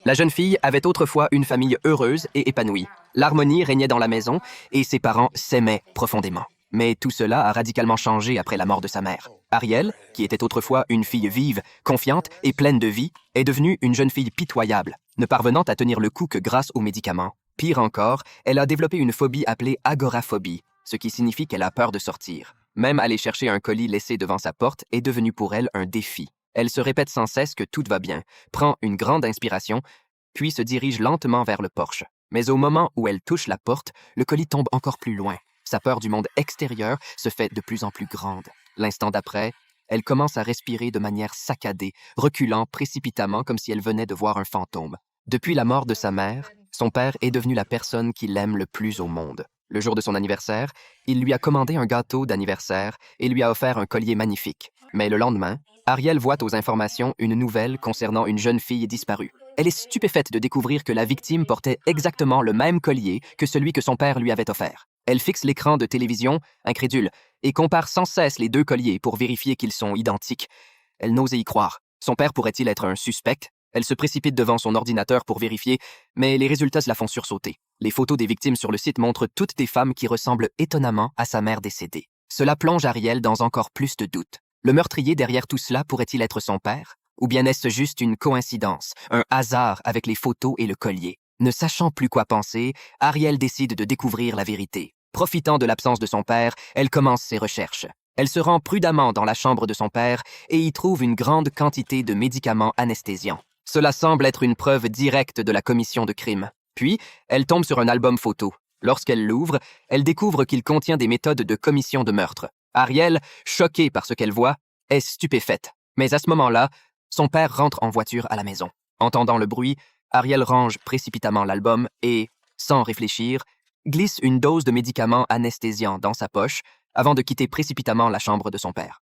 La jeune fille avait autrefois une famille heureuse et épanouie. L'harmonie régnait dans la maison et ses parents s'aimaient profondément. Mais tout cela a radicalement changé après la mort de sa mère. Ariel, qui était autrefois une fille vive, confiante et pleine de vie, est devenue une jeune fille pitoyable, ne parvenant à tenir le coup que grâce aux médicaments. Pire encore, elle a développé une phobie appelée agoraphobie, ce qui signifie qu'elle a peur de sortir. Même aller chercher un colis laissé devant sa porte est devenu pour elle un défi. Elle se répète sans cesse que tout va bien, prend une grande inspiration, puis se dirige lentement vers le porche. Mais au moment où elle touche la porte, le colis tombe encore plus loin. Sa peur du monde extérieur se fait de plus en plus grande. L'instant d'après, elle commence à respirer de manière saccadée, reculant précipitamment comme si elle venait de voir un fantôme. Depuis la mort de sa mère, son père est devenu la personne qu'il aime le plus au monde. Le jour de son anniversaire, il lui a commandé un gâteau d'anniversaire et lui a offert un collier magnifique. Mais le lendemain, Ariel voit aux informations une nouvelle concernant une jeune fille disparue. Elle est stupéfaite de découvrir que la victime portait exactement le même collier que celui que son père lui avait offert. Elle fixe l'écran de télévision, incrédule, et compare sans cesse les deux colliers pour vérifier qu'ils sont identiques. Elle n'ose y croire. Son père pourrait-il être un suspect? Elle se précipite devant son ordinateur pour vérifier, mais les résultats la font sursauter. Les photos des victimes sur le site montrent toutes des femmes qui ressemblent étonnamment à sa mère décédée. Cela plonge Ariel dans encore plus de doutes. Le meurtrier derrière tout cela pourrait-il être son père? Ou bien est-ce juste une coïncidence, un hasard avec les photos et le collier? Ne sachant plus quoi penser, Ariel décide de découvrir la vérité. Profitant de l'absence de son père, elle commence ses recherches. Elle se rend prudemment dans la chambre de son père et y trouve une grande quantité de médicaments anesthésiants. Cela semble être une preuve directe de la commission de crime. Puis, elle tombe sur un album photo. Lorsqu'elle l'ouvre, elle découvre qu'il contient des méthodes de commission de meurtre. Ariel, choquée par ce qu'elle voit, est stupéfaite. Mais à ce moment-là, son père rentre en voiture à la maison. Entendant le bruit, Ariel range précipitamment l'album et, sans réfléchir, glisse une dose de médicaments anesthésiants dans sa poche avant de quitter précipitamment la chambre de son père.